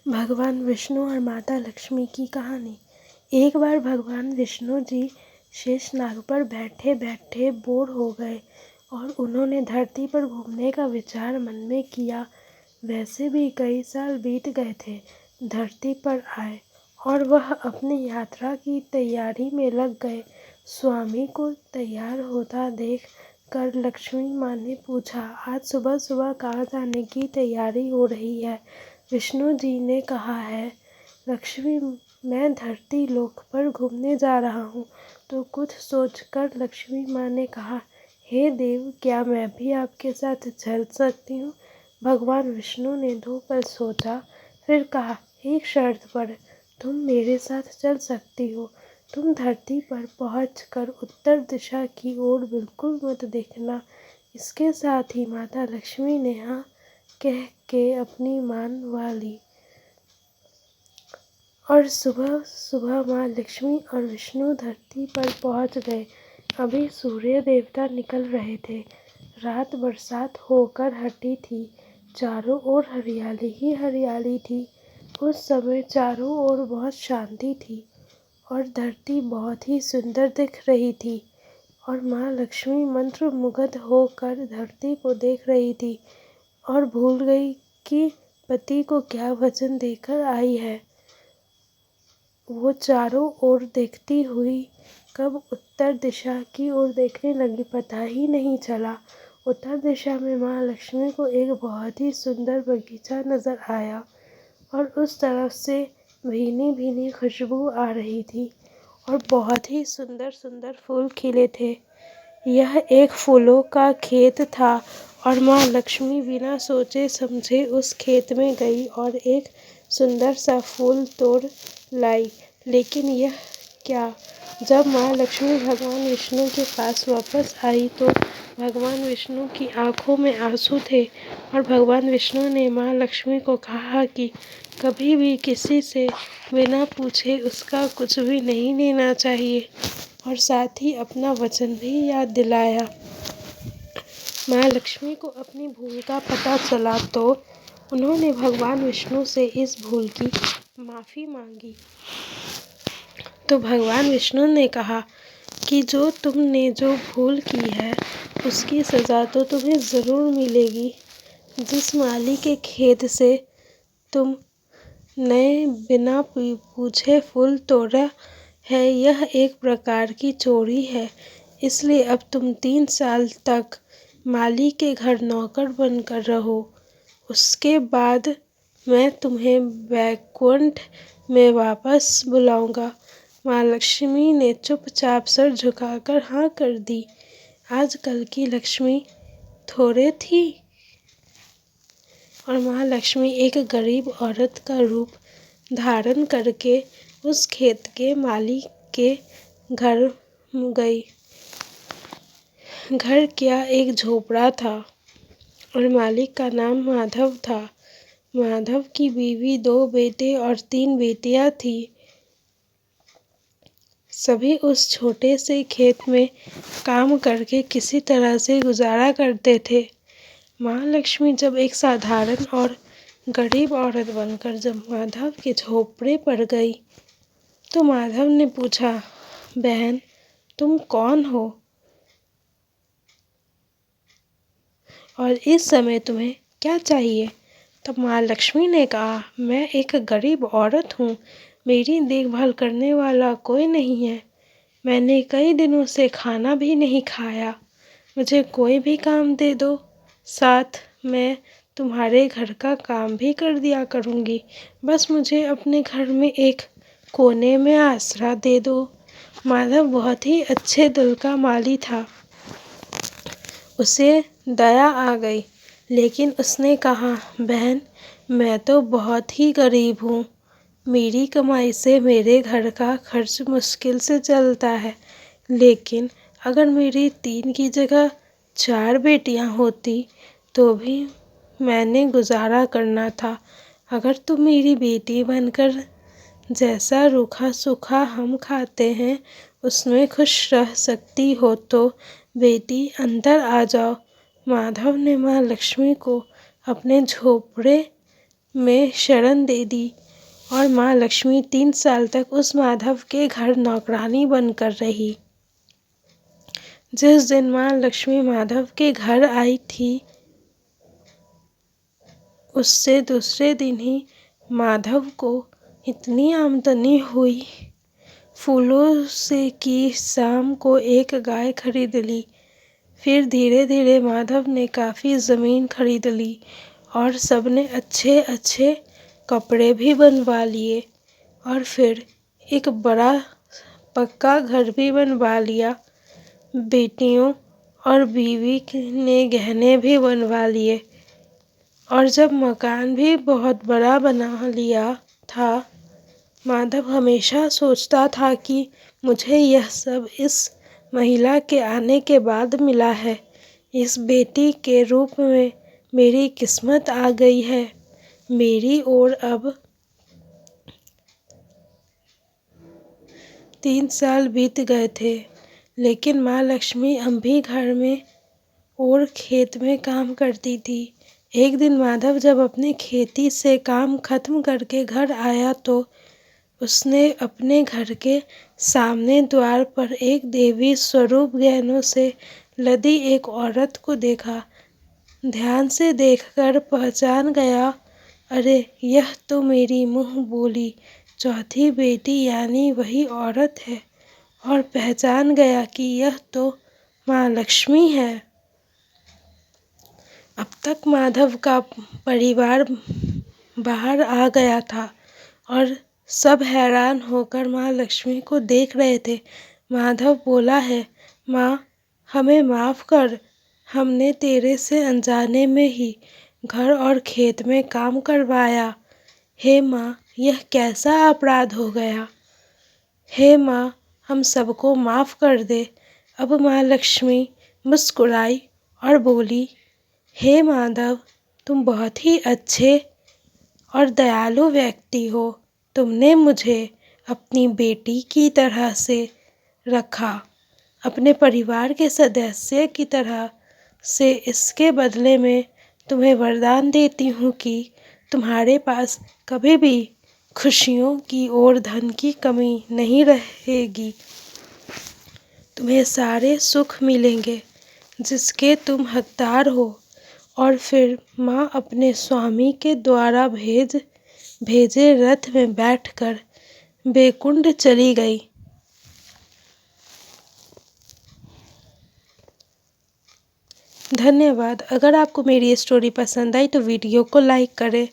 भगवान विष्णु और माता लक्ष्मी की कहानी। एक बार भगवान विष्णु जी शेषनाग पर बैठे बैठे बोर हो गए और उन्होंने धरती पर घूमने का विचार मन में किया। वैसे भी कई साल बीत गए थे धरती पर आए और वह अपनी यात्रा की तैयारी में लग गए। स्वामी को तैयार होता देख कर लक्ष्मी माँ ने पूछा, आज सुबह सुबह कहाँ जाने की तैयारी हो रही है? विष्णु जी ने कहा है, लक्ष्मी मैं धरती लोक पर घूमने जा रहा हूँ। तो कुछ सोचकर लक्ष्मी माँ ने कहा, हे देव, क्या मैं भी आपके साथ चल सकती हूँ? भगवान विष्णु ने 2 पल सोचा, फिर कहा, एक शर्त पर, तुम मेरे साथ चल सकती हो। तुम धरती पर पहुंचकर उत्तर दिशा की ओर बिल्कुल मत देखना। इसके साथ ही माता लक्ष्मी ने हाँ कह के अपनी मान वाली और सुबह सुबह माँ लक्ष्मी और विष्णु धरती पर पहुंच गए। अभी सूर्य देवता निकल रहे थे। रात बरसात होकर हटी थी। चारों ओर हरियाली ही हरियाली थी। उस समय चारों ओर बहुत शांति थी और धरती बहुत ही सुंदर दिख रही थी और माँ लक्ष्मी मंत्रमुग्ध होकर धरती को देख रही थी और भूल गई कि पति को क्या वचन देकर आई है। वो चारों ओर देखती हुई कब उत्तर दिशा की ओर देखने लगी, पता ही नहीं चला। उत्तर दिशा में माँ लक्ष्मी को एक बहुत ही सुंदर बगीचा नजर आया और उस तरफ से भीनी भीनी खुशबू आ रही थी और बहुत ही सुंदर सुंदर फूल खिले थे। यह एक फूलों का खेत था और माँ लक्ष्मी बिना सोचे समझे उस खेत में गई और एक सुंदर सा फूल तोड़ लाई। लेकिन यह क्या, जब माँ लक्ष्मी भगवान विष्णु के पास वापस आई तो भगवान विष्णु की आंखों में आंसू थे और भगवान विष्णु ने माँ लक्ष्मी को कहा कि कभी भी किसी से बिना पूछे उसका कुछ भी नहीं लेना चाहिए और साथ ही अपना वचन भी याद दिलाया। माँ लक्ष्मी को अपनी भूल का पता चला तो उन्होंने भगवान विष्णु से इस भूल की माफ़ी मांगी। तो भगवान विष्णु ने कहा कि तुमने जो भूल की है उसकी सज़ा तो तुम्हें ज़रूर मिलेगी। जिस माली के खेत से तुम ने बिना पूछे फूल तोड़ा है, यह एक प्रकार की चोरी है। इसलिए अब तुम 3 साल तक माली के घर नौकर बनकर रहो। उसके बाद मैं तुम्हें वैकुंठ में वापस बुलाऊंगा। माँ लक्ष्मी ने चुपचाप सर झुकाकर हाँ कर दी। आजकल की लक्ष्मी थोड़े थी और माँ लक्ष्मी एक गरीब औरत का रूप धारण करके उस खेत के मालिक के घर गई। घर क्या, एक झोपड़ा था और मालिक का नाम माधव था। माधव की बीवी, 2 बेटे और 3 बेटियां थी। सभी उस छोटे से खेत में काम करके किसी तरह से गुजारा करते थे। माँ लक्ष्मी जब एक साधारण और गरीब औरत बनकर जब माधव के झोपड़े पर गई तो माधव ने पूछा, बहन, तुम कौन हो और इस समय तुम्हें क्या चाहिए? तब माँ लक्ष्मी ने कहा, मैं एक गरीब औरत हूँ। मेरी देखभाल करने वाला कोई नहीं है। मैंने कई दिनों से खाना भी नहीं खाया। मुझे कोई भी काम दे दो, साथ मैं तुम्हारे घर का काम भी कर दिया करूँगी। बस मुझे अपने घर में एक कोने में आसरा दे दो। माधव बहुत ही अच्छे दिल का माली था। उसे दया आ गई, लेकिन उसने कहा, बहन, मैं तो बहुत ही गरीब हूँ। मेरी कमाई से मेरे घर का खर्च मुश्किल से चलता है। लेकिन अगर मेरी 3 की जगह 4 बेटियाँ होती तो भी मैंने गुजारा करना था। अगर तुम मेरी बेटी बनकर जैसा रूखा सूखा हम खाते हैं उसमें खुश रह सकती हो तो बेटी अंदर आ जाओ। माधव ने माँ लक्ष्मी को अपने झोपड़े में शरण दे दी और माँ लक्ष्मी 3 साल तक उस माधव के घर नौकरानी बनकर रही। जिस दिन माँ लक्ष्मी माधव के घर आई थी, उससे दूसरे दिन ही माधव को इतनी आमदनी हुई फूलों से कि शाम को एक गाय खरीद ली। फिर धीरे धीरे माधव ने काफ़ी ज़मीन खरीद ली और सबने अच्छे अच्छे कपड़े भी बनवा लिए और फिर एक बड़ा पक्का घर भी बनवा लिया। बेटियों और बीवी ने गहने भी बनवा लिए और जब मकान भी बहुत बड़ा बना लिया था, माधव हमेशा सोचता था कि मुझे यह सब इस महिला के आने के बाद मिला है। इस बेटी के रूप में मेरी किस्मत आ गई है मेरी ओर। अब 3 साल बीत गए थे, लेकिन माँ लक्ष्मी अब भी घर में और खेत में काम करती थी। एक दिन माधव जब अपने खेती से काम खत्म करके घर आया तो उसने अपने घर के सामने द्वार पर एक देवी स्वरूप गहनों से लदी एक औरत को देखा। ध्यान से देखकर पहचान गया, अरे यह तो मेरी मुँह बोली चौथी बेटी यानी वही औरत है, और पहचान गया कि यह तो माँ लक्ष्मी है। अब तक माधव का परिवार बाहर आ गया था और सब हैरान होकर माँ लक्ष्मी को देख रहे थे। माधव बोला है, माँ हमें माफ़ कर, हमने तेरे से अनजाने में ही घर और खेत में काम करवाया। हे माँ, यह कैसा अपराध हो गया। हे माँ, हम सबको माफ़ कर दे। अब माँ लक्ष्मी मुस्कुराई और बोली, हे माधव, तुम बहुत ही अच्छे और दयालु व्यक्ति हो। तुमने मुझे अपनी बेटी की तरह से रखा, अपने परिवार के सदस्य की तरह से। इसके बदले में तुम्हें वरदान देती हूँ कि तुम्हारे पास कभी भी खुशियों की और धन की कमी नहीं रहेगी। तुम्हें सारे सुख मिलेंगे जिसके तुम हकदार हो। और फिर माँ अपने स्वामी के द्वारा भेजे रथ में बैठकर बैकुंठ चली गई। धन्यवाद। अगर आपको मेरी स्टोरी पसंद आई तो वीडियो को लाइक करें।